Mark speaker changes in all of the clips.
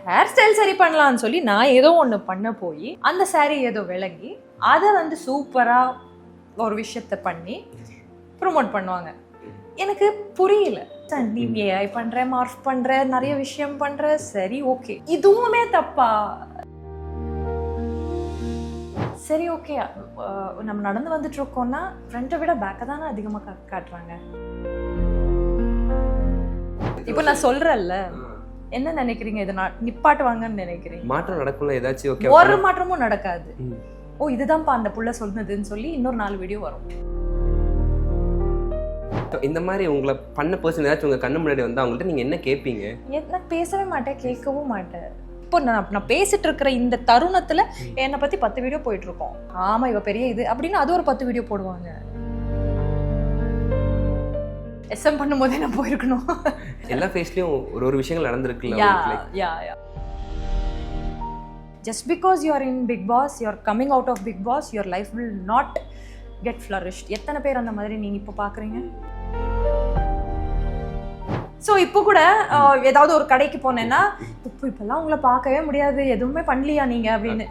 Speaker 1: Hair style சரி பண்ணலாம்னு சொல்லி நான் ஏதோ ஒன்று பண்ண போய் அந்த saree ஏதோ விளங்கி அதை வந்து சூப்பராக ஒரு விஷயத்த பண்ணி ப்ரொமோட் பண்ணுவாங்க. எனக்கு புரியல. நீ ஏஐ பண்ற, மார்ஃப் பண்ற, நிறைய விஷயம் பண்ற, சரி ஓகே, இதுவுமே தப்பா? சரி ஓகே, நம்ம நடந்து வந்துட்டு இருக்கோம்னா ஃப்ரண்ட்டை விட பேக்கை தானே அதிகமாக காட்டுறாங்க. இப்போ நான் சொல்றேன்ல, என்ன நினைக்கிறீங்க? இதை நிப்பாட்டுவாங்கன்னு நினைக்கிறீங்க?
Speaker 2: மாற்றம் நடக்கும்ல ஏதாச்சும்? ஓகே,
Speaker 1: ஒரு மாற்றமும் நடக்காது. ஓ இதுதான்ப்பா அந்த புள்ள சொன்னதுன்னு சொல்லி இன்னொரு 4 வீடியோ வரும்.
Speaker 2: இந்த மாதிரி உங்களை பண்ண பர்சன் ஏதாச்சும் உங்க கண்ணு முன்னாடி வந்து அவங்கள்ட்ட நீங்க என்ன கேட்பீங்க?
Speaker 1: நான் பேசவே மாட்டேன், கேட்கவும் மாட்டேன். இப்போ நான் பேசிட்டு இருக்கிற இந்த தருணத்துல என்னை பத்தி 10 வீடியோ போயிட்டு இருக்கோம். ஆமா இவ பெரிய இது அப்படின்னு அது ஒரு 10 வீடியோ போடுவாங்க. எஸ்எம் பண்ணும்போதே நான் போயிருக்கணும்.
Speaker 2: எல்லா ஃபேஸ்லயும் ஒரு விஷயங்கள் நடந்திருக்குல்ல.
Speaker 1: Just because you are in Big Boss, you are coming out of Big Boss, your life will not get flourished. எத்தனை பேர் அந்த மாதிரி நீங்க இப்போ பாக்குறீங்க? ஸோ இப்போ கூட ஏதாவது ஒரு கடைக்கு போனேன்னா இப்பெல்லாம் உங்களை பார்க்கவே முடியாது, எதுவுமே பண்ணலையா நீங்க அப்படின்னு.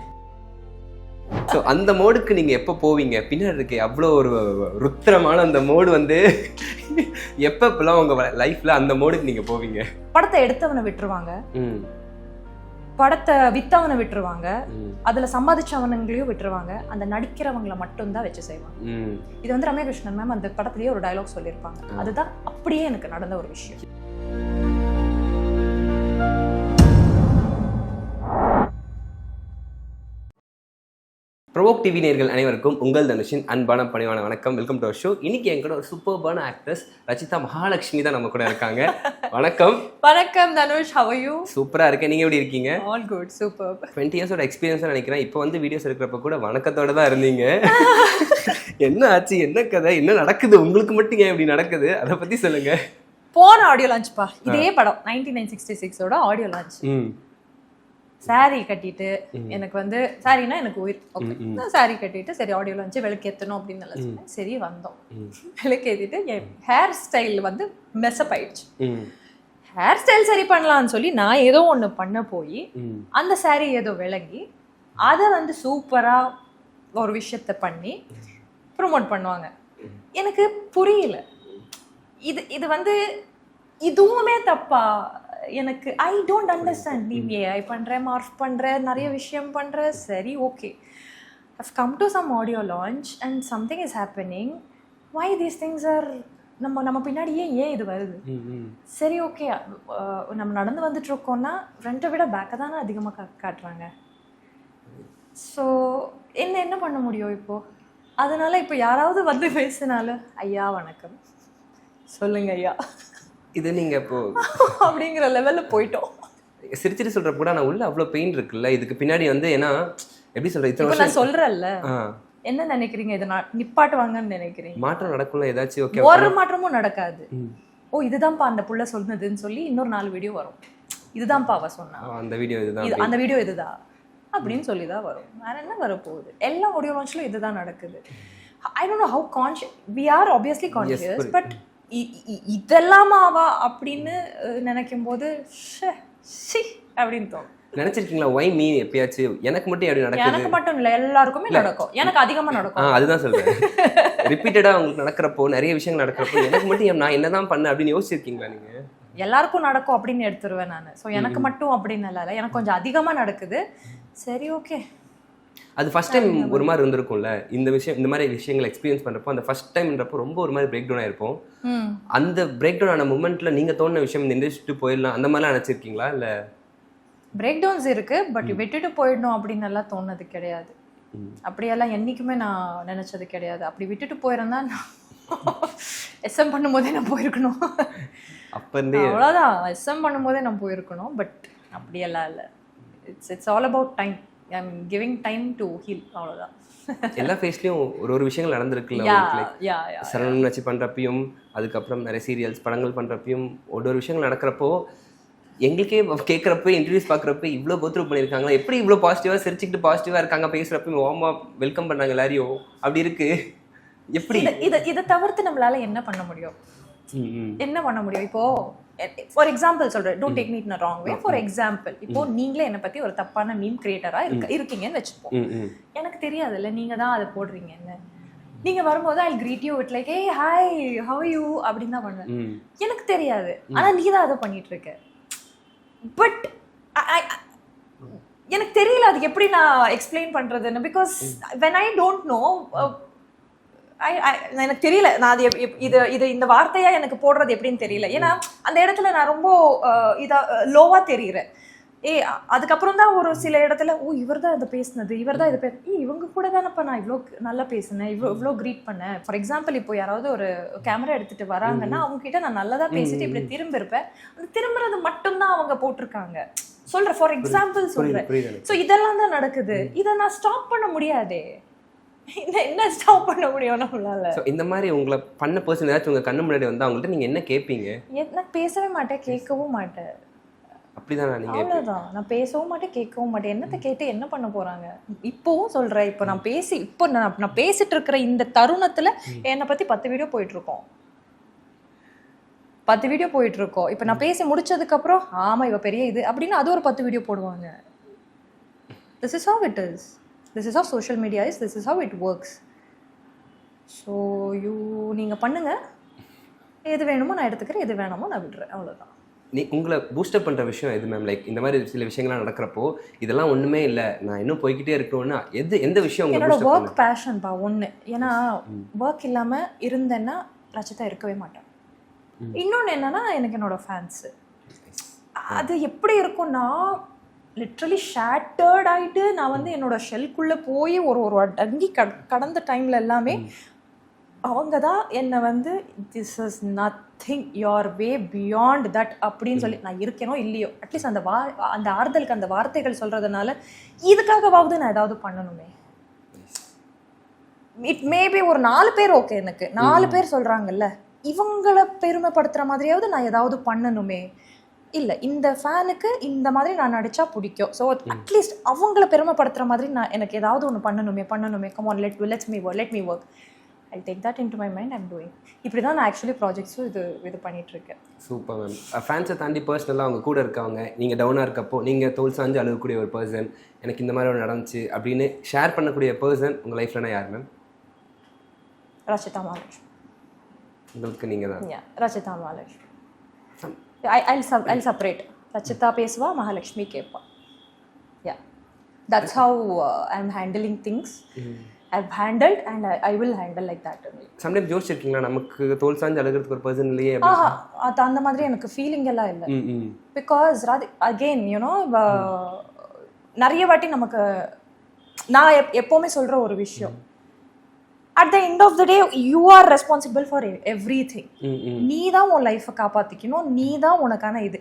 Speaker 2: ஸோ அந்த மோடுக்கு நீங்க எப்போ போவீங்க? பின்னாடி இருக்கு அவ்வளோ ஒரு ருத்திரமான அந்த மோடு வந்து எப்பெல்லாம் உங்க லைஃப்ல அந்த மோடுக்கு நீங்க போவீங்க?
Speaker 1: படத்தை எடுத்தவனை விட்டுருவாங்க, படத்தை வித்தவனை விட்டுருவாங்க, அதுல சம்பாதிச்சவனங்களையும் விட்டுருவாங்க, அந்த நடிக்கிறவங்களை மட்டும்தான் வச்சு செய்வாங்க. இது வந்து ரம்யா கிருஷ்ணன் மேம் அந்த படத்திலேயே ஒரு டயலாக் சொல்லியிருப்பாங்க. அதுதான் அப்படியே எனக்கு நடந்த ஒரு விஷயம்.
Speaker 2: ப்ரோவோக் டிவி நேயர்கள் அனைவருக்கும் உங்கள் தனுஷின் அன்பான பணிவான வணக்கம். Welcome to our show. இன்னைக்கு என் கூட ஒரு சூப்பர்பான ஆக்ட்ரஸ் ரச்சிதா மகாலட்சுமி தான் நம்ம கூட இருக்காங்க. வணக்கம்.
Speaker 1: வணக்கம் தனுஷ், how are you?
Speaker 2: சூப்பரா இருக்கேன், நீங்க எப்படி இருக்கீங்க?
Speaker 1: All good, super.
Speaker 2: 20 இயர்ஸோட எக்ஸ்பீரியன்ஸ் நினைக்கிறேன். இப்போ வந்து வீடியோஸ் எடுக்கிறப்ப கூட வணக்கத்தோட தான் இருந்தீங்க. என்ன ஆச்சு, என்ன கதை, என்ன நடக்குது, உங்களுக்கு மட்டும் ஏன் இப்படி நடக்குது, அதை பத்தி சொல்லுங்க.
Speaker 1: போன ஆடியோ லான்ச் பா, இதே படம் 1966 ஓட ஆடியோ லான்ச். சாரி கட்டிட்டு, எனக்கு வந்து சாரினா எனக்கு உயிர். ஓகே, நான் சாரி கட்டிட்டு சரி ஆடியோ லான்ச்சு விளக்கேற்றணும் அப்படின்னு நல்லா சொன்னேன். சரி வந்தோம், விளக்கேற்றிட்டு என் ஹேர் ஸ்டைல் வந்து மெஸ்அப் ஆயிடுச்சு. ஹேர் ஸ்டைல் சரி பண்ணலாம்னு சொல்லி நான் ஏதோ ஒன்று பண்ண போய் அந்த சாரி ஏதோ விளங்கி அதை வந்து சூப்பராக ஒரு விஷயத்த பண்ணி ப்ரொமோட் பண்ணுவாங்க. எனக்கு புரியல. இது வந்து இதுவுமே தப்பா? எனக்கு ஐ டோன்ட் அண்டர்ஸ்டாண்ட். நீ ஏஐ பண்ற, மார்ஃப் பண்ற, நிறைய விஷயம் பண்ற, சரி okay, I've come to some audio launch and something is happening. Why these things are நம்ம பின்னாடியே ஏன் இது வருது? சரி ஓகே, நம்ம நடந்து வந்துட்டு இருக்கோம்னா ஃப்ரண்ட்டை விட பேக்கை தானே அதிகமாக காட்டுறாங்க. ஸோ என்ன பண்ண முடியும் இப்போ? அதனால இப்போ யாராவது வந்து பேசினாலும் ஐயா வணக்கம் சொல்லுங்க ஐயா,
Speaker 2: இது நீங்க இப்போ
Speaker 1: அப்படிங்கிற லெவல்ல போயிட்டோம்.
Speaker 2: சிரிச்சிட்டு சொல்ற கூட நான் உள்ள அவ்வளோ பெயின் இருக்குல்ல இதுக்கு பின்னாடி வந்து. ஏன்னா எப்படி சொல்ற,
Speaker 1: இப்போ நான் சொல்றேன்ல, என்ன நினைக்கிறீங்க? இதை நிப்பாட்டுவாங்கன்னு நினைக்கிறீங்க?
Speaker 2: மாற்றம் நடக்கும்ல ஏதாச்சும்? ஓகே,
Speaker 1: ஒரு மாற்றமும் நடக்காது. ஓ இதுதான்ப்பா அந்த புள்ள சொன்னதுன்னு சொல்லி இன்னொரு 4 வீடியோ வரும். இதுதான்ப்பா அவ சொன்னா,
Speaker 2: அந்த வீடியோ இதுதான்,
Speaker 1: அந்த வீடியோ இதுதான் அப்படின்னு சொல்லி தான் வரும். வேற என்ன வரப்போகுது? எல்லா ஆடியோ லான்ச்லயும் இதுதான் நடக்குது. I don't know how conscious we are. Obviously conscious, but இதெல்லாமாவா அப்படின்னு நினைக்கும் போது அப்படின்னு தோணும்.
Speaker 2: நினைச்சிருக்கீங்களா ஒய் மீ எப்பயாச்சும் எனக்கு மட்டும் எப்படி நடக்குது?
Speaker 1: எனக்கு மட்டும் இல்ல, எல்லாருக்குமே நடக்கும். எனக்கு அதிகமா நடக்கும்.
Speaker 2: அதுதான் சொல்றேன். ரிப்பீட்டடா உங்களுக்கு நடக்கிறப்போ, நிறைய விஷயங்கள் நடக்கிறப்போ எனக்கு மட்டும் நான் என்னதான் பண்ண அப்படின்னு யோசிச்சிருக்கீங்களா நீங்க?
Speaker 1: எல்லாருக்கும் நடக்கும் அப்படின்னு எடுத்துருவேன் நான். ஸோ எனக்கு மட்டும் அப்படின்னு இல்லை, எனக்கு கொஞ்சம் அதிகமா நடக்குது. சரி ஓகே,
Speaker 2: அது ஃபர்ஸ்ட் டைம் ஒரு மாதிரி இருந்திருக்கும்ல இந்த மாதிரி விஷயங்கள் எக்ஸ்பீரியன்ஸ் பண்றப்போ. அந்த ஃபர்ஸ்ட் டைம்ன்றப்போ ரொம்ப ஒரு மாதிரி பிரேக் டவுன் ஆயிருப்போம். அந்த பிரேக் டவுன் ஆன மூமெண்ட்ல நீங்க தோணுன விஷயம் இந்த இண்டஸ்ட்ரி போயிடலாம் அந்த மாதிரிலாம் நினைச்சிருக்கீங்களா? இல்ல
Speaker 1: பிரேக் டவுன்ஸ் இருக்கு, பட் விட்டுட்டு போயிடணும் அப்படின்னு எல்லாம் தோணுது கிடையாது. அப்படியெல்லாம் என்னைக்குமே நான் நினைச்சது கிடையாது. அப்படி விட்டுட்டு போயிருந்தா நான் எஸ்எம் பண்ணும்போதே நான் போயிருக்கணும். அவ்வளோதான், எஸ்எம் பண்ணும்போதே நான் போயிருக்கணும். பட் அப்படியெல்லாம் இல்லை. It's all about time. I'm giving time to heal. அவ்வளோதான்.
Speaker 2: எல்லா ஃபேஸ்லயும் ஒரு விஷயங்கள் நடந்திருக்குல்ல. சரணன் வச்சு பண்றப்பையும், அதுக்கப்புறம் நிறைய சீரியல்ஸ் படங்கள் பண்றப்பையும் ஒரு விஷயங்கள் நடக்கிறப்போ எங்களுக்கே கேட்குறப்ப இன்டர்வியூஸ் பார்க்குறப்ப இவ்வளோ கோத்ரூ பண்ணியிருக்காங்களா, எப்படி இவ்வளோ பாசிட்டிவாக சிரிச்சுக்கிட்டு பாசிட்டிவாக இருக்காங்க, பேசுகிறப்ப வார்மா வெல்கம் பண்ணாங்க எல்லாரையும், அப்படி இருக்கு. எப்படி
Speaker 1: இதை தவிர்த்து நம்மளால என்ன பண்ண முடியும்? என்ன பண்ண முடியும்? இப்போ ஃபார் எக்ஸாம்பிள் சொல்றேன், don't take me in a wrong way. For example இப்போ நீங்களே என்னை பத்தி ஒரு தப்பான மீம் கிரியேட்டரா இருக்கீங்கன்னு வச்சுப்போம். எனக்கு தெரியாதுல்ல நீங்க தான் அதை போடுறீங்கன்னு. நீங்க வரும்போது I greet you with like hey hi how you அப்படின்னு தான் பண்ணுவேன். எனக்கு தெரியாது, ஆனா நீ தான் அதை பண்ணிட்டு இருக்க. பட் எனக்கு தெரியல அதுக்கு எப்படி நான் எக்ஸ்பிளைன் பண்றதுன்னு. Because when I don't no, எனக்கு தெரியல நான் அது இது இந்த வார்த்தையா எனக்கு போடுறது எப்படின்னு தெரியல. ஏன்னா அந்த இடத்துல நான் ரொம்ப இதா லோவா தெரியுறேன். அதுக்கப்புறம் தான் ஒரு சில இடத்துல இவர் தான் இதை பேசினது, இவர் தான் இதை இவங்க கூட தானப்பா நான் இவ்வளோ நல்லா பேசினேன், இவ்வளோ க்ரீட் பண்ணேன். ஃபார் எக்ஸாம்பிள் இப்போ யாராவது ஒரு கேமரா எடுத்துட்டு வராங்கன்னா அவங்க கிட்ட நான் நல்லதா பேசிட்டு இப்படி திரும்ப இருப்பேன். அந்த திரும்புறது மட்டும்தான் அவங்க போட்டிருக்காங்க. சொல்றேன் ஃபார் எக்ஸாம்பிள் சொல்றேன். ஸோ இதெல்லாம் தான் நடக்குது. இதை நான் ஸ்டாப் பண்ண முடியாதே. என்ன ஸ்டாப் பண்ண முடியும் நம்மளால?
Speaker 2: இந்த மாதிரி உங்களை பண்ண பர்சன் ஏதாச்சும் உங்க கண்ணு முன்னாடி வந்து அவங்கள்ட்ட நீங்க என்ன கேட்பீங்க?
Speaker 1: நான் பேசவே மாட்டேன், கேட்கவும் மாட்டேன்.
Speaker 2: அப்படிதான் நீங்க?
Speaker 1: அவ்வளவுதான், நான் பேசவும் மாட்டேன், கேட்கவும் மாட்டேன். என்னத்தை கேட்டு என்ன பண்ண போறாங்க? இப்பவும் சொல்றேன், இப்போ நான் பேசிட்டு இருக்கிற இந்த தருணத்துல என்னை பத்தி 10 வீடியோ போயிட்டு இருக்கோம். 10 வீடியோ போயிட்டு இருக்கோம். இப்போ நான் பேசி முடிச்சதுக்கு அப்புறம் ஆமா இவ பெரிய இது அப்படின்னு அது ஒரு 10 வீடியோ போடுவாங்க. This is how it is. This is how social media is. This is how it works. So நீங்க பண்ணுங்க, எது வேணுமோ நான் எடுத்துக்கிறேன், எது வேணுமோ நான் விடுறேன், அவ்வளவுதான்.
Speaker 2: உங்களை பூஸ்டப் பண்ணுற விஷயம் எது மேம்? லைக் இந்த மாதிரி சில விஷயங்கள்லாம் நடக்கிறப்போ இதெல்லாம் ஒன்றுமே இல்லை, நான் இன்னும் போய்கிட்டே இருக்கணும்னா எந்த விஷயம்?
Speaker 1: என்னோட ஒர்க் பேஷன்பா ஒன்று. ஏன்னா ஒர்க் இல்லாமல் இருந்தேன்னா ரச்சிதா இருக்கவே மாட்டேன். இன்னொன்று என்னன்னா எனக்கு என்னோட ஃபேன்ஸு. அது எப்படி இருக்கும்னா லிட்ரலி ஷேட்டர்ட் ஆகிட்டு நான் வந்து என்னோட ஷெல்குள்ளே போய் ஒரு அடங்கி கடந்த டைமில் எல்லாமே அவங்க தான் என்னை வந்து this is nothing, your way beyond that அப்படின்னு சொல்லி நான் இருக்கேனோ இல்லையோ அட்லீஸ்ட் அந்த ஆறுதலுக்கு அந்த வார்த்தைகள் சொல்கிறதுனால இதுக்காகவாவது நான் ஏதாவது பண்ணணுமே. இட் மேபி ஒரு 4 பேர் ஓகே, எனக்கு 4 பேர் சொல்கிறாங்கல்ல, இவங்களை பெருமைப்படுத்துகிற மாதிரியாவது நான் ஏதாவது பண்ணணுமே. இல்லை இந்த ஃபேனுக்கு இந்த மாதிரி நான் நடித்தா பிடிக்கும், ஸோ அட்லீஸ்ட் அவங்கள பெருமைப்படுத்துகிற மாதிரி நான் எனக்கு ஏதாவது ஒன்று பண்ணணுமே. Come on, let me work. I'll take that into my mind. I'm doing. இப்படி தான் நான் ஆக்சுவலி ப்ராஜெக்ட்ஸும் இது பண்ணிகிட்ருக்கேன்.
Speaker 2: Super ma'am. ஃபேன்ஸை தாண்டி பர்சனலாக அவங்க கூட இருக்கவங்க, நீங்கள் டவுனாக இருக்கப்போ நீங்கள் தோல் சாஞ்சு அழுகக்கூடிய ஒரு பர்சன், எனக்கு இந்த மாதிரி ஒன்று நடந்துச்சு அப்படின்னு ஷேர் பண்ணக்கூடிய பர்சன் உங்கள் லைஃப்லனா யார் மேம்?
Speaker 1: ரச்சிதா மகாலட்சுமி.
Speaker 2: உங்களுக்கு நீங்கள் தான்?
Speaker 1: ரச்சிதா மகாலட்சுமி. I'll separate. ரச்சிதா பேசுவா, மகாலட்சுமி கேட்பா. That's how I'm handling things. I've handled and I will handle like that only.
Speaker 2: Sometimes யோசிச்சிருக்கீங்களா நமக்கு தோல் சாஞ்சு அழுகிறதுக்கு ஒரு பர்சன் இல்லையே?
Speaker 1: அது அந்த மாதிரி எனக்கு ஃபீலிங் எல்லாம் இல்லை. பிகாஸ் அகெயின் நிறைய வாட்டி நமக்கு நான் எப்போவுமே சொல்கிற ஒரு விஷயம், at the end of the day you are responsible for everything. நீ தான் உன் லைஃப்பை காப்பாற்றிக்கணும், நீ தான் உனக்கான இது.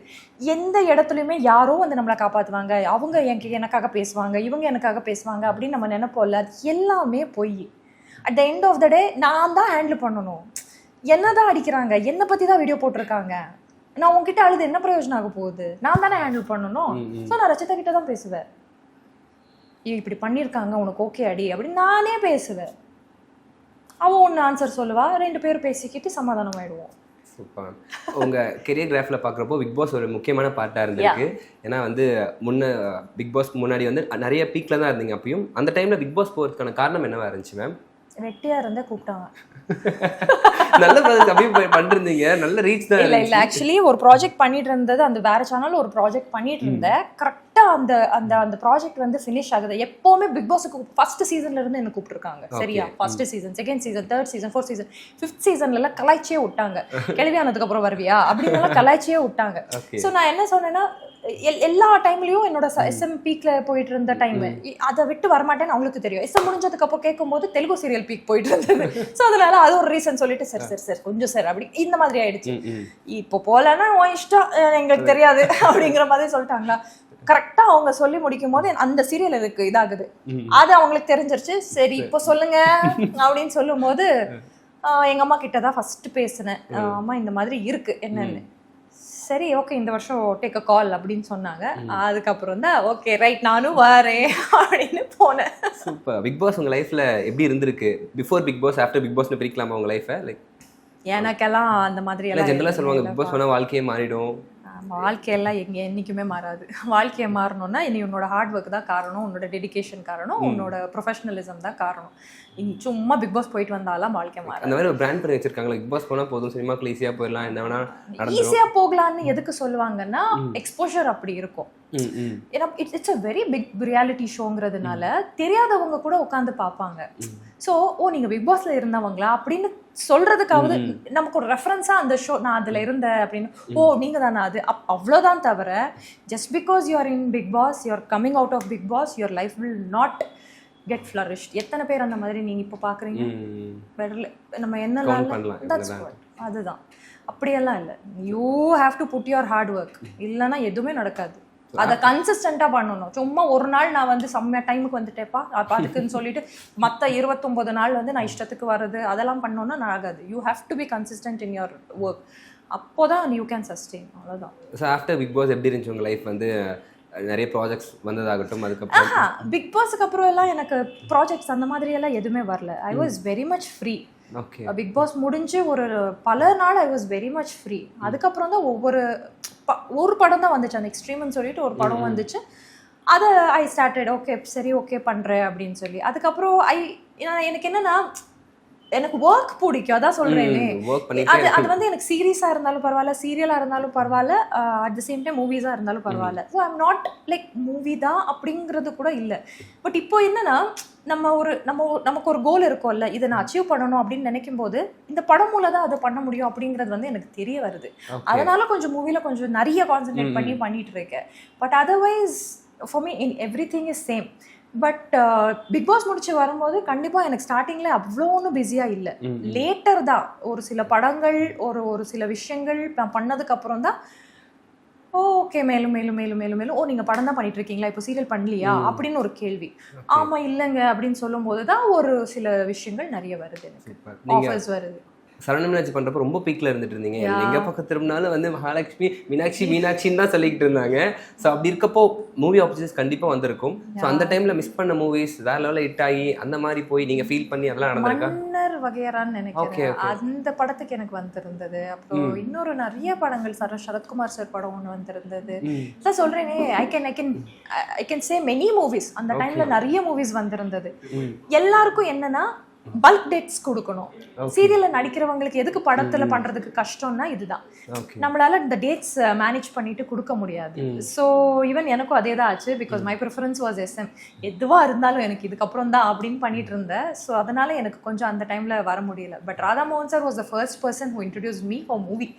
Speaker 1: எந்த இடத்துலையுமே யாரோ வந்து நம்மளை காப்பாற்றுவாங்க, அவங்க எனக்காக பேசுவாங்க, இவங்க எனக்காக பேசுவாங்க அப்படின்னு நம்ம நினைப்போம்ல, அது எல்லாமே பொய். at the end of the day நான் தான் ஹேண்டில் பண்ணணும். என்ன தான் அடிக்கிறாங்க, என்னை பற்றி தான் வீடியோ போட்டிருக்காங்க, நான் உங்ககிட்ட அழுது என்ன பிரயோஜனம் ஆக போகுது? நான் தானே ஹேண்டில் பண்ணணும். ஸோ நான் ரச்சிதா கிட்ட தான் பேசுவேன், இப்படி பண்ணியிருக்காங்க உனக்கு ஓகே அடி அப்படின்னு நானே பேசுவேன். அவன் ஒன்று ஆன்சர் சொல்லுவா, 2 பேரும் பேசிக்கிட்டு சமாதானம் ஆயிடுவோம்.
Speaker 2: சூப்பர். உங்கள் கெரியர் கிராஃபில் பார்க்குறப்போ பிக் பாஸ் ஒரு முக்கியமான பார்ட்டாக இருந்திருக்கு. ஏன்னா வந்து பிக் பாஸ்க்கு முன்னாடி வந்து நிறைய பீக்கில் தான் இருந்தீங்க. அப்பயும் அந்த டைமில் பிக் பாஸ் போகிறதுக்கான காரணம் என்னவா இருந்துச்சு மேம்?
Speaker 1: வெட்டியாக இருந்தா கூப்பிட்டாங்க.
Speaker 2: நல்ல ப்ராஜெக்ட் அப்படியே பண்ணிருந்தீங்க, நல்ல ரீச் தான்.
Speaker 1: இல்லை ஆக்சுவலி ஒரு ப்ராஜெக்ட் பண்ணிட்டு இருந்தது, அந்த வேற சேனல் ஒரு ப்ராஜெக்ட் பண்ணிட்டு இருந்தேன். கரெக்டாக அந்த ப்ராஜெக்ட் வந்து ஃபினிஷ் ஆகுது. எப்போவுமே பிக் பாஸுக்கு ஃபர்ஸ்ட் சீசன்ல இருந்து என்ன கூப்பிட்டுருக்காங்க. சரியா? First season, second season, third season, fourth season, fifth சீசன்லாம் கலாய்ச்சியே விட்டாங்க. கேள்வியானதுக்கு அப்புறம் வருவியா அப்படின்னு கலாய்ச்சியே விட்டாங்க. ஸோ நான் என்ன சொன்னேன்னா, எல்லா டைம்லயும் என்னோட SM பீக்ல போயிட்டு இருந்த டைம், அதை விட்டு வரமாட்டேன்னு அவங்களுக்கு தெரியும். SM முடிஞ்சதுக்கு அப்புறம் கேட்கும்போது தெலுங்கு சீரியல் பீக் போயிட்டு இருந்தது. ஸோ அதனால அது ஒரு ரீசன் சொல்லிட்டு சரி கொஞ்சம் சார் அப்படி இந்த மாதிரி ஆயிடுச்சு. இப்போ போலன்னா உன் இஷ்டம், எங்களுக்கு தெரியாது அப்படிங்கிற மாதிரி சொல்லிட்டாங்களா. கரெக்டா அவங்க சொல்லி முடிக்கும் போது அந்த சீரியல் எனக்கு இதாகுது, அது அவங்களுக்கு தெரிஞ்சிருச்சு. சரி இப்போ சொல்லுங்க அப்படின்னு சொல்லும் போது எங்க அம்மா கிட்டதான் ஃபர்ஸ்ட் பேசினேன். அம்மா இந்த மாதிரி இருக்கு என்னன்னு. சரி ஓகே இந்த வருஷம் டேக் அ கால் அப்படின்னு சொன்னாங்க. அதுக்கப்புறம் தான் ஓகே ரைட் நானும் வரேன் அப்படின்னு போனேன்.
Speaker 2: சூப்பர். பிக் பாஸ் உங்கள் லைஃப்பில் எப்படி இருந்திருக்கு? Before Bigg Boss, after Bigg பாஸ்னு பிரிக்கலாமா உங்கள் லைஃப்பை? லைக்
Speaker 1: எனக்கெல்லாம் அந்த மாதிரி
Speaker 2: எல்லாம் ஜென்ரலாக சொல்லுவாங்க பிக் பாஸ் பண்ணால் வாழ்க்கையே மாறிடும்.
Speaker 1: வாழ்க்கையெல்லாம் என்னைக்குமே மாறாது. வாழ்க்கையை மாறணும்னா இனி உன்னோட ஹார்ட் ஒர்க் தான் காரணம், உன்னோட டெடிகேஷன் காரணம், உன்னோட ப்ரொஃபஷனலிசம் தான் காரணம். இனி சும்மா பிக் பாஸ் போயிட்டு வந்தாலாம் வாழ்க்கை மாறும்.
Speaker 2: அந்த மாதிரி ஒரு பிராண்ட் பண்ணி வச்சிருக்காங்களா, பிக் பாஸ் போனால் போதும் சினிமாக்குள்ள ஈஸியாக போயிடலாம், என்ன வேணா
Speaker 1: ஈஸியாக போகலான்னு எதுக்கு சொல்லுவாங்கன்னா எக்ஸ்போஷர் அப்படி இருக்கும். ஏன்னா it's a very big reality ஷோங்கிறதுனால தெரியாதவங்க கூட உட்காந்து பார்ப்பாங்க. ஸோ நீங்க பிக் பாஸ்ல இருந்தவங்களா அப்படின்னு சொல்றதுக்காவது நமக்கு ஒரு ரெஃபரன்ஸா அந்த ஷோ நான் அதுல இருந்தேன் அப்படின்னு நீங்க தானே அது அவ்வளோதான். தவிர just because you are in Bigg Boss, you are coming out of Bigg Boss, your life will not get flourished. எத்தனை பேர் அந்த மாதிரி நீங்க இப்போ பாக்குறீங்க? நம்ம என்ன அதுதான், அப்படியெல்லாம் இல்லை. You have to put your hard work, இல்லைன்னா எதுவுமே நடக்காது. அதை கன்சிஸ்டண்டா பண்ணணும். சும்மா ஒரு நாள் நான் வந்து செம்ம டைமுக்கு வந்துட்டேப்பா அதுக்குன்னு சொல்லிட்டு மற்ற 29 நாள் வந்து நான் இஷ்டத்துக்கு வர்றது அதெல்லாம் பண்ணோன்னா ஆகாது. You have to be consistent in your work. அப்போதான் யூ கேன் சஸ்டெயின். அவ்வளோதான்.
Speaker 2: ஸோ ஆஃப்டர் பிக் பாஸ் எப்படி இருந்துச்சு உங்கள் லைஃப்? வந்து நிறைய ப்ராஜெக்ட்ஸ் வந்ததாகட்டும், அதுக்கப்புறம்
Speaker 1: பிக் பாஸுக்கு அப்புறம் எல்லாம் எனக்கு ப்ராஜெக்ட்ஸ் அந்த மாதிரி எல்லாம் எதுவுமே வரல. I was very much free. Bigg Boss முடிஞ்சு பல நாள் I was very much free. அதுக்கப்புறம் தான் ஒரு படம் தான் வந்துச்சு, அந்த எக்ஸ்ட்ரீம்னு சொல்லிட்டு ஒரு படம் வந்துச்சு. அதை ஐ ஸ்டார்டட் சரி பண்ணுறேன் அப்படின்னு சொல்லி. அதுக்கப்புறம் எனக்கு என்னன்னா எனக்கு ஒர்க் பிடிக்கும், அதான் சொல்றேனே. அது வந்து எனக்கு சீரீஸா இருந்தாலும் பரவாயில்ல, சீரியலா இருந்தாலும் பரவாயில்ல, அட் த சேம் டைம் மூவிஸா இருந்தாலும் பரவாயில்ல. So I'm not like movie தான் அப்படிங்கிறது கூட இல்லை. பட் இப்போ என்னன்னா நமக்கு ஒரு கோல் இருக்கும்ல, இதை நான் அச்சீவ் பண்ணணும் அப்படின்னு நினைக்கும் போது இந்த படம் மூலம் தான் அதை பண்ண முடியும் அப்படிங்கிறது வந்து எனக்கு தெரிய வருது. அதனால கொஞ்சம் மூவில கொஞ்சம் நிறைய கான்சென்ட்ரேட் பண்ணிட்டு இருக்கேன். But otherwise for me in everything is same. But Bigg Boss முடிச்சு வரும்போது கண்டிப்பாக எனக்கு ஸ்டார்டிங்கில் அவ்வளோ ஒன்றும் பிஸியாக இல்லை. லேட்டர் தான் ஒரு சில படங்கள் ஒரு சில விஷயங்கள் நான் பண்ணதுக்கு அப்புறம் தான் ஓகே மேலும் மேலும் மேலும் மேலும் மேலும் நீங்கள் படம் தான் பண்ணிட்டு இருக்கீங்களா, இப்போ சீரியல் பண்ணலையா அப்படின்னு ஒரு கேள்வி. ஆமாம் இல்லைங்க அப்படின்னு சொல்லும் போது தான் ஒரு சில விஷயங்கள் நிறைய வருது, எனக்கு ஆஃபர்ஸ் வருது.
Speaker 2: சரவண மீனாட்சி பண்றப்ப ரொம்ப பீக்ல இருந்துட்டு இருந்தீங்க. எங்க பக்கம் திரும்பினாலும் வந்து மகாலட்சுமி மீனாட்சின்னு தான் சொல்லிக்கிட்டு இருந்தாங்க. ஸோ அப்படி இருக்கப்போ மூவி ஆப்பர்ச்சுனிட்டிஸ் கண்டிப்பா வந்திருக்கும். ஸோ அந்த டைம்ல மிஸ் பண்ண மூவிஸ் வேற லெவலில் ஹிட் ஆகி அந்த மாதிரி போய் நீங்க ஃபீல் பண்ணி அதெல்லாம் நடந்திருக்கா?
Speaker 1: மன்னர் வகையறான்னு நினைக்கிறேன், அந்த படத்துக்கு எனக்கு வந்திருந்தது. அப்புறம் இன்னொரு நிறைய படங்கள் சரத்குமார் சார் படம் ஒன்று வந்திருந்தது. அதான் சொல்றேனே, I can say many movies. அந்த டைம்ல நிறைய மூவிஸ் வந்திருந்தது. எல்லாருக்கும் என்னன்னா பல்க் டேட்ஸ் கொடுக்கணும். சீரியல்ல நடிக்கிறவங்களுக்கு எதுக்கு படத்துல பண்றதுக்கு கஷ்டம்னா இதுதான், நம்மளால இந்த டேட்ஸ் மேனேஜ் பண்ணிட்டு கொடுக்க முடியாது. ஸோ ஈவன் எனக்கும் அதே தான் ஆச்சு. Because my preference was SM. எதுவா இருந்தாலும் எனக்கு இதுக்கப்புறம் தான் அப்படின்னு பண்ணிட்டு இருந்தேன். ஸோ அதனால எனக்கு கொஞ்சம் அந்த டைம்ல வர முடியல. பட் ராதா மோகன் sir was the first person who introduce me for movie.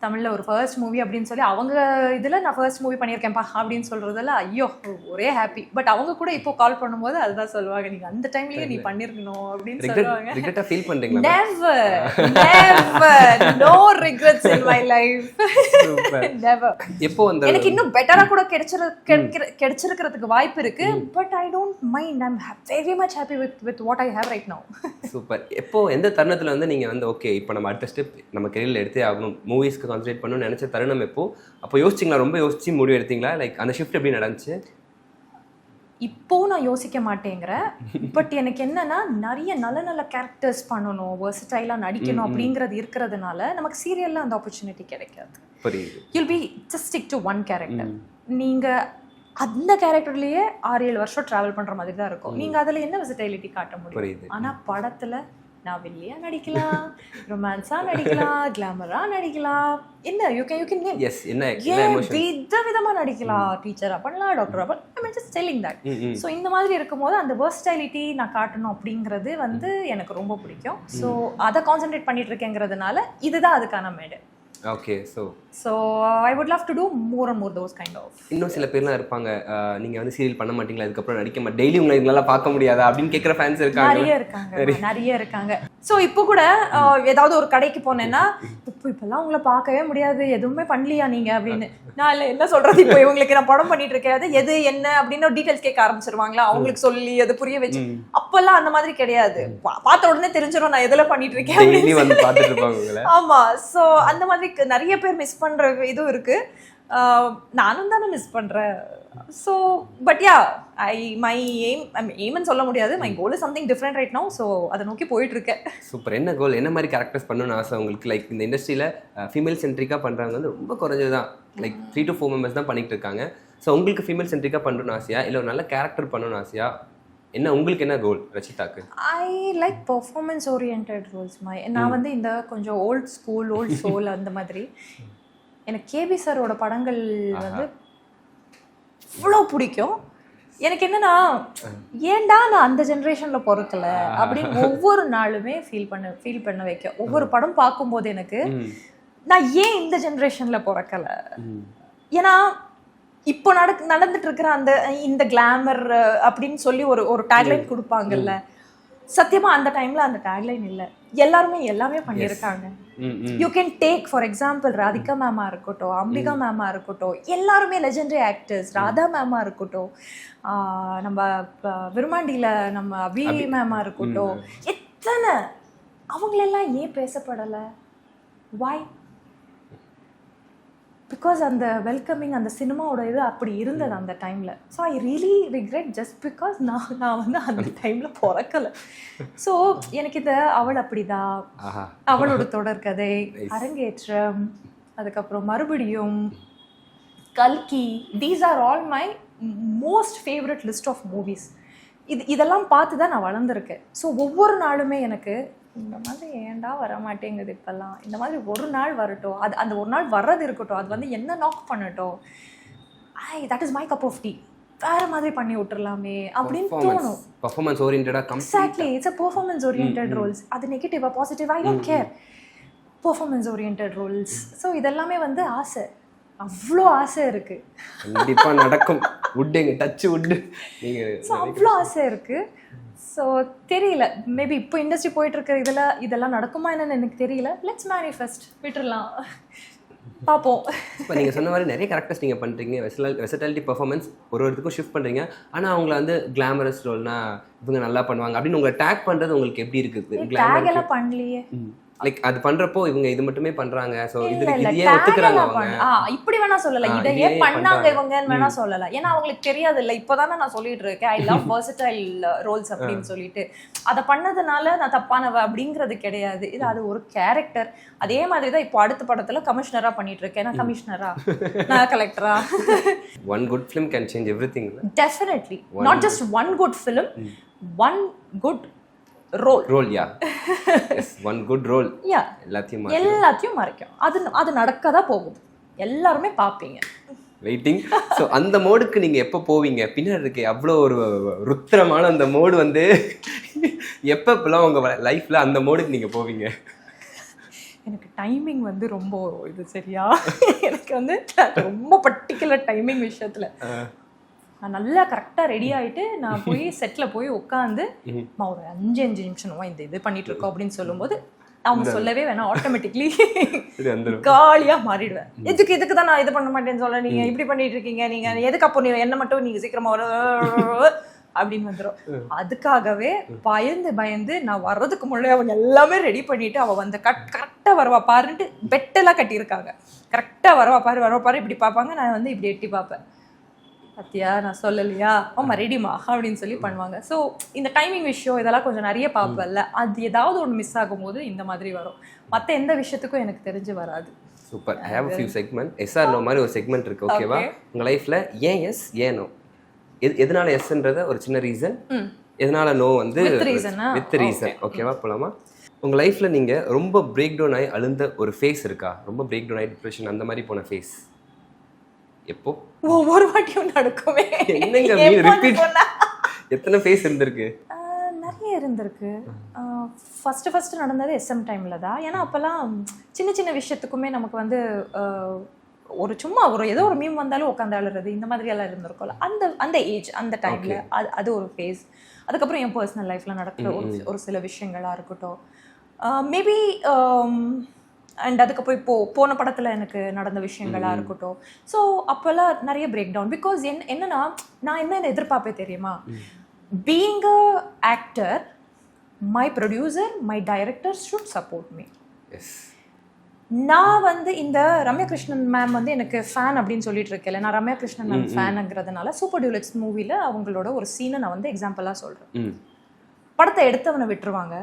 Speaker 1: தமிழ்ல ஒரு ஃபர்ஸ்ட் மூவி அப்படின்னு சொல்லி அவங்க இதுல நான் ஃபர்ஸ்ட் மூவி பண்ணியிருக்கேன்ப்பா அப்படின்னு சொல்றதுல ஐயோ ஒரே ஹாப்பி. பட் அவங்க கூட இப்போ கால் பண்ணும்போது அதுதான் சொல்லுவாங்க, நீங்க அந்த டைம்லயே நீ பண்ணிருக்கணும் அப்படின்னு சொல்லுவாங்க.
Speaker 2: ரிக்ரெட்டா ஃபீல் பண்றீங்களா?
Speaker 1: never no regrets in my life. never.
Speaker 2: எப்போ அந்த
Speaker 1: எனக்கு இன்னும் பெட்டரா கூட கிடைச்சிருக்கிறதுக்கு வாய்ப்பு இருக்கு. But I don't mind. I'm very much happy with what I have right now.
Speaker 2: Super. எப்போ எந்த தருணத்துல வந்து நீங்க வந்து ஓகே இப்போ நம்ம அடுத்த ஸ்டெப் நம்ம கெரியர்ல எடுத்தே ஆகணும், மூவிஸ்க்கு கான்சென்ட்ரேட் பண்ணணும்னு நினைச்ச தருணம் எப்போ? அப்போ யோசிச்சிங்களா? ரொம்ப யோசிச்சு முடிவு எடுத்தீங்களா? லைக் அந்த ஷிஃப்ட் எப்படி நடந்துச்சு?
Speaker 1: இப்போ நான் யோசிக்க மாட்டேங்கிறேன். பட் எனக்கு என்னன்னா நிறைய நல்ல நல்ல கேரக்டர்ஸ் பண்ணணும், வெர்சடைலாக நடிக்கணும் அப்படிங்கிறது இருக்கிறதுனால நமக்கு சீரியல்ல அந்த ஆப்பர்ச்சுனிட்டி கிடைக்காது. You'll be just stick to one character. நீங்க அந்த கேரக்டர்லயே 6-7 வருஷம் டிராவல் பண்ற மாதிரி தான் இருக்கும். நீங்க அதுல என்ன வெர்சடைலிட்டி காட்ட முடியும்? ஆனா படத்துல நான் வில்லியா நடிக்கலாம், ரொமான்ஸா நடிக்கலாம், கிளாமரா நடிக்கலாம், என்ன யூ கேன் நேம்.
Speaker 2: எஸ் என்ன
Speaker 1: விதவிதமா நடிக்கலாம், டீச்சரா பண்ணலாம், டாக்டரா பண்ணலாம். I mean just telling that. So இந்த மாதிரி இருக்கும்போது அந்த வெர்சடைலிட்டி நான் காட்டணும் அப்படிங்கிறது வந்து எனக்கு ரொம்ப பிடிக்கும். ஸோ அதை கான்சென்ட்ரேட் பண்ணிட்டு இருக்கேங்கிறதுனால இதுதான் அதுக்கான மேடு.
Speaker 2: Okay.
Speaker 1: So I would love to do more and more those kind of.
Speaker 2: இன்னும் சில பேர்லாம் இருப்பாங்க, நீங்க வந்து சீரியல் பண்ண மாட்டீங்களா, அதுக்கப்புறம் நடிக்க மாட்டேன், டெய்லி உங்களை இதெல்லாம் பார்க்க முடியாதா அப்படின்னு கேட்குற ஃபேன்ஸ் இருக்காங்க.
Speaker 1: நிறைய இருக்காங்க. ஸோ இப்போ கூட ஏதாவது ஒரு கடைக்கு போனேன்னா இப்பெல்லாம் உங்களை பார்க்கவே முடியாது, எதுவுமே பண்ணலையா நீங்க அப்படின்னு. நான் இல்லை என்ன சொல்றது, இப்போ இவங்களுக்கு நான் படம் பண்ணிட்டு இருக்கேன் எது என்ன அப்படின்னு டீட்டெயில்ஸ் கேட்க ஆரம்பிச்சிருவாங்களா, அவங்களுக்கு சொல்லி அதை புரிய வச்சு. அப்பெல்லாம் அந்த மாதிரி கிடையாது, பார்த்த உடனே தெரிஞ்சிடும் நான் எதில் பண்ணிட்டு இருக்கேன். ஆமா. ஸோ அந்த மாதிரி நிறைய பேர் மிஸ் பண்ற இதுவும் இருக்கு. நானும் தானே மிஸ் பண்றேன். ஸோ பட் யா மை எய்ம்னு சொல்ல முடியாது, my goal is something different right now. So அதை நோக்கி போயிட்டு இருக்கேன்.
Speaker 2: சூப்பர். என்ன கோல், என்ன மாதிரி கேரக்டர்ஸ் பண்ணணும்னு ஆசை உங்களுக்கு? லைக் இந்த இண்டஸ்ட்ரியில் ஃபீமேல் சென்ட்ரிக்காக பண்ணுறவங்க வந்து ரொம்ப குறைஞ்சது தான், லைக் 3 to 4 மெம்பர்ஸ் தான் பண்ணிட்டு இருக்காங்க. ஸோ உங்களுக்கு ஃபீமேல் சென்ட்ரிக்காக பண்ணணும்னு ஆசையா, இல்லை ஒரு நல்ல கேரக்டர் பண்ணணும்னு ஆசையா? என்ன உங்களுக்கு என்ன கோல் ரச்சிதாக்கு?
Speaker 1: I like performance oriented roles. நான் வந்து இந்த கொஞ்சம் ஓல்ட் ஸ்கூல் ஓல்ட் சோல் அந்த மாதிரி. எனக்கு கேபி சாரோட படங்கள் வந்து இவ்வளோ பிடிக்கும். எனக்கு என்னன்னா, ஏன்டா நான் அந்த ஜென்ரேஷன்ல பிறக்கல அப்படின்னு ஒவ்வொரு நாளுமே ஃபீல் பண்ண வைக்க. ஒவ்வொரு படம் பார்க்கும்போது எனக்கு நான் ஏன் இந்த ஜென்ரேஷன்ல பிறக்கல. ஏன்னா இப்போ நடந்துட்டு இருக்கிற இந்த கிளாமர் அப்படின்னு சொல்லி ஒரு டேக்லைன் கொடுப்பாங்கல்ல, சத்தியமா அந்த டைம்ல அந்த டேக்லைன் இல்லை. எல்லாருமே எல்லாமே பண்ணியிருக்காங்க. You can take for example Radhika மேமா இருக்கட்டும், அம்பிகா மேமா இருக்கட்டும், எல்லாருமே லெஜெண்டரி ஆக்டர்ஸ். ராதா மேமா இருக்கட்டும், நம்ம விருமாண்டியில நம்ம அபி மேமா இருக்கட்டும், எத்தனை அவங்களெல்லாம் ஏன் பேசப்படலை? வாய்? பிகாஸ் அந்த வெல்கமிங் அந்த சினிமாவோட இது அப்படி இருந்தது அந்த டைமில். So I really regret just because நான் வந்து அந்த டைமில் பிறக்கலை. ஸோ எனக்கு இந்த அவள் அப்படிதான், அவளோட தொடர்கதை, அரங்கேற்றம், அதுக்கப்புறம் மறுபடியும் கல்கி, these are all my most favourite list of movies. இதெல்லாம் பார்த்து தான் நான் வளர்ந்துருக்கேன். ஸோ ஒவ்வொரு நாளுமே எனக்கு இந்த மாதிரி ஏன்டா வர மாட்டேங்குது இப்பெல்லாம், இந்த மாதிரி ஒரு நாள் வரட்டும், அந்த ஒரு நாள் வர்றது இருக்கட்டும், அது வந்து என்ன நாக் பண்ணட்டும், that is my cup of tea, வேற மாதிரி பண்ணி விட்டுறலாமே அப்படின்னு தோணும்.
Speaker 2: பெர்ஃபார்மன்ஸ் ஓரியன்டடா
Speaker 1: exactly, it's a performance oriented roles. அது நெகட்டிவா பாசிட்டிவா I don't care, performance oriented roles. So இதெல்லாமே வந்து ஆசை, அவ்வளோ ஆசை இருக்கு.
Speaker 2: கண்டிப்பா நடக்கும். வுட் எங்க டச் வுட் நீங்க,
Speaker 1: ஸோ அவ்வளோ ஆசை இருக்கு. ஸோ தெரியல, மேபி இப்போ இண்டஸ்ட்ரி போயிட்டு இருக்கிற இதெல்லாம் நடக்குமா என்னன்னு எனக்கு தெரியல. லெட்ஸ் மேனிஃபெஸ்ட், விட்டுறலாம், பார்ப்போம்.
Speaker 2: இப்போ நீங்கள் சொன்ன மாதிரி நிறைய கேரக்டர்ஸ் நீங்கள் பண்ணுறீங்க, வெர்சட்டாலிட்டி பெர்ஃபார்மன்ஸ் ஒருத்தருக்கும் ஷிஃப்ட் பண்ணுறீங்க. ஆனால் அவங்கள வந்து கிளாமரஸ் ரோல்னா இவங்க நல்லா பண்ணுவாங்க அப்படின்னு உங்களை டேக் பண்ணுறது உங்களுக்கு எப்படி இருக்குது?
Speaker 1: டேக் எல்லாம் பண்ணலையே.
Speaker 2: லைக் அது பண்றப்போ இவங்க இது மட்டுமே பண்றாங்க, சோ இது இதையே ஒத்துக்கறாங்க அவங்க.
Speaker 1: இப்படி வேணா சொல்லல, இதையே பண்ணாங்க இவங்கன்னு வேணா சொல்லல. ஏன்னா அவங்களுக்கு தெரியாது இல்ல. இப்போதானே நான் சொல்லிட்டு இருக்கேன் ஐ லவ் வெர்சடைல் ரோல்ஸ் அப்படின்னு சொல்லிட்டு. அதை பண்ணதுனால நான் தப்பானவ அப்படிங்கிறது கிடையாது. அது ஒரு கேரக்டர். அதே மாதிரி தான் இப்போ அடுத்த படத்துல கமிஷனரா பண்ணிட்டு இருக்கேன். நான் கமிஷனரா, நான் கலெக்டரா.
Speaker 2: One good film can change everything.
Speaker 1: Definitely, not just one good film, one good role.
Speaker 2: Ya, yes, one good role
Speaker 1: ya
Speaker 2: எல்லாத்தையும்
Speaker 1: மறைக்கும். அது நடக்கதான் போகுது, எல்லாருமே பார்ப்பீங்க.
Speaker 2: வெயிட்டிங். ஸோ அந்த மோடுக்கு நீங்கள் எப்போ போவீங்க? பின்னாடி இருக்கு அவ்வளோ ஒரு ருத்திரமான அந்த மோடு வந்து எப்பப்பெல்லாம் உங்கள் லைஃப்பில் அந்த மோடுக்கு நீங்கள் போவீங்க?
Speaker 1: எனக்கு டைமிங் வந்து ரொம்ப இது சரியா, எனக்கு வந்து ரொம்ப பர்டிகுலர் டைமிங் விஷயத்தில் நான் நல்லா கரெக்டாக ரெடி ஆகிட்டு நான் போய் செட்டில் போய் உட்காந்து ஒரு 5 நிமிஷம் இது பண்ணிட்டு இருக்கோம் அப்படின்னு சொல்லும்போது அவங்க சொல்லவே வேணாம், ஆட்டோமேட்டிக்லி காலியாக மாறிடுவேன். இதுக்கு தான் நான் இது பண்ண மாட்டேன்னு சொல்ல, நீங்கள் இப்படி பண்ணிட்டு இருக்கீங்க, நீங்கள் எதுக்கு அப்போ என்ன மட்டும் நீங்கள் சீக்கிரமாக வர அப்படின்னு வந்துடும். அதுக்காகவே பயந்து நான் வர்றதுக்கு முன்னாடி அவங்க எல்லாமே ரெடி பண்ணிட்டு அவள் வந்து கரெக்டாக வருவா பாருன்ட்டு பெட்டெல்லாம் கட்டியிருக்காங்க. கரெக்டாக வருவா பாரு இப்படி பார்ப்பாங்க, நான் வந்து இப்படி எட்டி பார்ப்பேன். பத்தியா நான் சொல்லலையா, ஆமா ரெடிமா அப்படின்னு சொல்லி பண்ணுவாங்க. ஸோ இந்த டைமிங் விஷயம் இதெல்லாம் கொஞ்சம் நிறைய பார்ப்பேன்ல, அது ஏதாவது ஒன்று மிஸ் ஆகும்போது இந்த மாதிரி வரும். மற்ற எந்த விஷயத்துக்கும் எனக்கு தெரிஞ்சு வராது.
Speaker 2: Super. I have a few segment. SR நோ மாதிரி ஒரு செக்மெண்ட் இருக்கு, ஓகேவா? உங்க லைஃப்ல ஏன் எஸ் ஏன் நோ, எதனால எஸ்ன்றத ஒரு சின்ன ரீசன், எதனால நோ வந்து வித் ரீசன், ஓகேவா? போலாமா? உங்க லைஃப்ல நீங்க ரொம்ப பிரேக் டவுன் ஆகி அழுந்த ஒரு ஃபேஸ் இருக்கா? ரொம்ப பிரேக் டவுன் ஆகி டிப்ரெஷன் அந்த மாதிரி போன ஃபேஸ் எப்போ?
Speaker 1: ஒவ்வொரு வாட்டியும் நடக்குமே.
Speaker 2: என்னங்க ரிப்பீட், எத்தனை ஃபேஸ் இருந்திருக்கு?
Speaker 1: நிறைய இருந்திருக்கு. ஃபர்ஸ்ட் நடந்தது எஸ்எம் டைம்ல தான். ஏன்னா அப்போல்லாம் சின்ன விஷயத்துக்குமே நமக்கு வந்து சும்மா ஏதோ ஒரு மீம் வந்தாலும் உட்காந்து அழுறது இந்த மாதிரி எல்லாம் இருந்திருக்கும்ல. அந்த ஏஜ் அந்த டைம்ல அது ஒரு ஃபேஸ். அதுக்கப்புறம் என் பர்சனல் லைஃப்ல நடக்கிற ஒரு சில விஷயங்களா இருக்கட்டும், மேபி அண்ட் அதுக்கப்புறம் போன படத்தில் எனக்கு நடந்த விஷயங்களாக இருக்கட்டும். ஸோ அப்போல்லாம் நிறைய பிரேக் டவுன். பிகாஸ் என்னன்னா நான் என்ன எதிர்பார்ப்பேன் தெரியுமா? Being a actor, my producer, my director should support me. நான் வந்து இந்த ரம்யா கிருஷ்ணன் மேம் வந்து எனக்கு ஃபேன் அப்படின்னு சொல்லிட்டு இருக்கேன். நான் ரம்யா கிருஷ்ணன் மேம் ஃபேனுங்கிறதுனால சூப்பர் டியூலக்ஸ் மூவில அவங்களோட ஒரு சீனை நான் வந்து எக்ஸாம்பிளா சொல்றேன். படத்தை எடுத்தவனை விட்டுருவாங்க,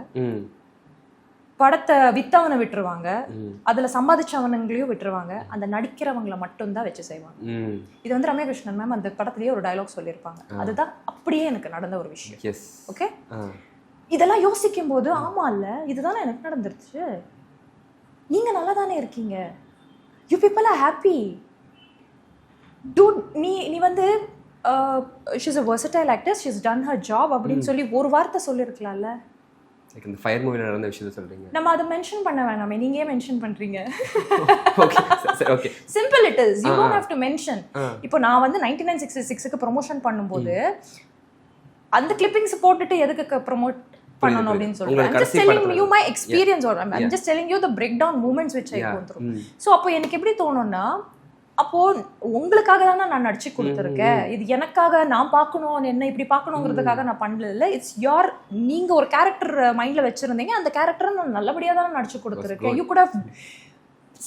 Speaker 1: படத்தை வித்தவனை விட்டுருவாங்க, அதுல சம்பாதிச்சவனங்களையும் விட்டுருவாங்க, அந்த நடிக்கிறவங்களை மட்டும்தான் வச்சு செய்வாங்க. இது வந்து ரம்யா கிருஷ்ணன் மேம் அந்த படத்துலயே ஒரு டயலாக் சொல்லியிருப்பாங்க. அதுதான் அப்படியே எனக்கு நடந்த ஒரு விஷயம். ஓகே, இதெல்லாம் யோசிக்கும் போது ஆமா இல்ல இதுதானே எனக்கு நடந்துருச்சு. நீங்க நல்லா தானே இருக்கீங்க, you people are happy dude. நீ வந்து she's a versatile actor, she's ton her job அப்படின்னு சொல்லி ஒரு வார்த்தை சொல்லியிருக்கலாம்ல.
Speaker 2: இந்த ஃபயர் மூவில நடந்த விஷயத்தை சொல்றீங்க.
Speaker 1: நம்ம அதை மென்ஷன் பண்ண வேணாமே, நீங்க ஏன் மென்ஷன் பண்றீங்க?
Speaker 2: Okay okay,
Speaker 1: simple it is, you don't have to mention. இப்போ நான் வந்து 9966க்கு ப்ரமோஷன் பண்ணும்போது அந்த கிளிப்பிங்ஸ் போட்டுட்டு எதுக்கு ப்ரமோட் பண்ணனும் அப்படின்னு சொல்றேன். I'm just telling you my experience or I'm just telling you the breakdown moments which I go through. So அப்போ எனக்கு எப்படி தோணும்னா, அப்போ உங்களுக்காக தானே நான் நடிச்சு கொடுத்துருக்கேன், இது எனக்காக நான் பார்க்கணும், என்ன இப்படி பார்க்கணுங்கிறதுக்காக நான் பண்ணல இல்லை. இட்ஸ் யோர், நீங்க ஒரு கேரக்டர் மைண்ட்ல வச்சிருந்தீங்க, அந்த கேரக்டரை நான் நல்லபடியா தான் நடிச்சு கொடுத்துருக்கேன். You could have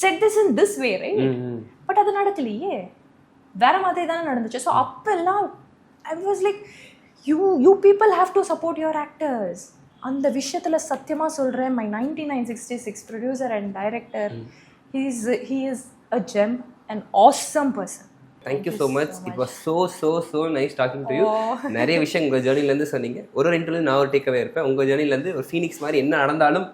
Speaker 1: said this in this way, right? But அது நடக்கலையே, வேற மாதிரி தானே நடந்துச்சு. ஸோ அப்பெல்லாம் I was like you people have to support your actors. அந்த விஷயத்துல சத்தியமா சொல்றேன், my 9966 producer and director, he is a gem, an awesome person.
Speaker 2: Thank you so much. It was so nice talking to you. நிறைய விஷயம் உங்க ஜர்னில இருந்து சொன்னீங்க. ஒரு இன்டர்வியூ நான் ஒரு டேக்அவே இருப்பேன். உங்க ஜர்னில இருந்து ஒரு ஃபீனிக்ஸ் மாதிரி என்ன நடந்தாலும்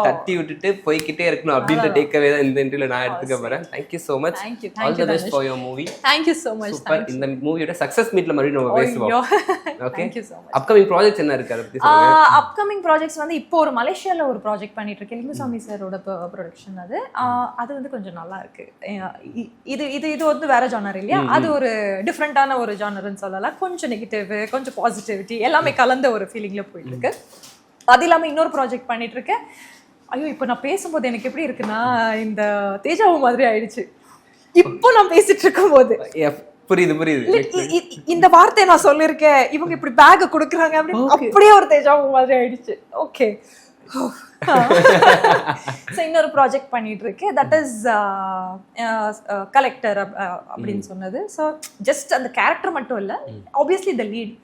Speaker 2: தட்டி விட்டுட்டு போய்கிட்டே இருக்கணும் அப்படின்ற டேக்அவே தான் இந்த இன்டர்வியூல நான் எடுத்துக்க போறேன். Thank you so much. All the best for your movie.
Speaker 1: Thank you so much.
Speaker 2: Super. இந்த மூவியோட சக்சஸ் மீட்ல மறுபடியும் நம்ம பேசுவோம். Okay.
Speaker 1: Thank you so much.
Speaker 2: Upcoming projects என்ன இருக்கு அதை பத்தி சொல்லுங்க.
Speaker 1: அப்கமிங் ப்ராஜெக்ட்ஸ் வந்து இப்போ ஒரு மலேசியால ஒரு ப்ராஜெக்ட் பண்ணிட்டு இருக்கேன், லிங்குசாமி சாரோட ப்ரொடக்ஷன். அது வந்து கொஞ்சம் நல்லா இருக்கு. இது வந்து வேற ஜானர் இல்லையா, அது ஒரு டிஃப்ரெண்டான ஒரு ஜானர்னு சொல்லலாம். கொஞ்சம் நெகட்டிவ், கொஞ்சம் பாசிட்டிவிட்டி எல்லாமே கலந்த ஒரு ஃபீலிங்ல போயிட்டு இருக்கு. அது இல்லாம இன்னொரு ப்ராஜெக்ட் பண்ணிட்டு இருக்கேன். ஐயோ, இப்போ நான் பேசும்போது எனக்கு எப்படி இருக்குன்னா இந்த தேஜாவு மாதிரி ஆயிடுச்சு. இப்போ நான் பேசிட்டு இருக்கும் போது
Speaker 2: புரியுது
Speaker 1: இந்த வார்த்தையை நான் சொல்லியிருக்கேன், இவங்க இப்படி பேக் கொடுக்குறாங்க அப்படின்னு அப்படியே ஒரு தேஜாவு மாதிரி ஆயிடுச்சு. ஓகே, ஸோ இன்னொரு ப்ராஜெக்ட் பண்ணிட்டு இருக்கேன், தட் இஸ் கலெக்டர் அப்படின்னு சொன்னது. ஸோ ஜஸ்ட் அந்த கேரக்டர் மட்டும் இல்லை, ஆப்வியஸ்லி த லீட்,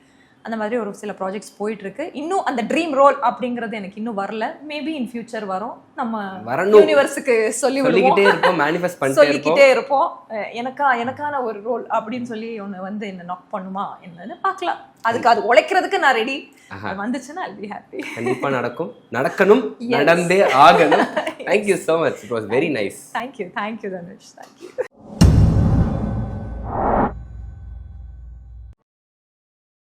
Speaker 1: அந்த மாதிரி ஒரு சில ப்ராஜெக்ட்ஸ் போயிட்டு இருக்கு. இன்னும் அந்த ட்ரீம் ரோல் அப்படிங்கிறது எனக்கு இன்னும் வரல. மேபி இன் ஃபியூச்சர் வரும், நம்ம யூனிவர்ஸுக்கு சொல்லிக்கிட்டே இருப்போம். எனக்கான ஒரு ரோல் அப்படின்னு சொல்லி ஒன்று வந்து என்ன நாக் பண்ணுமா என்னன்னு பார்க்கலாம். அது உழைக்கிறதுக்கு நான் ரெடி. வந்துச்சுன்னா I'll be happy.
Speaker 2: கண்டிப்பா நடக்கணும், நடந்தே ஆகணும். Thank you so much. It was very nice.
Speaker 1: Thank you Dhanush. Thank you.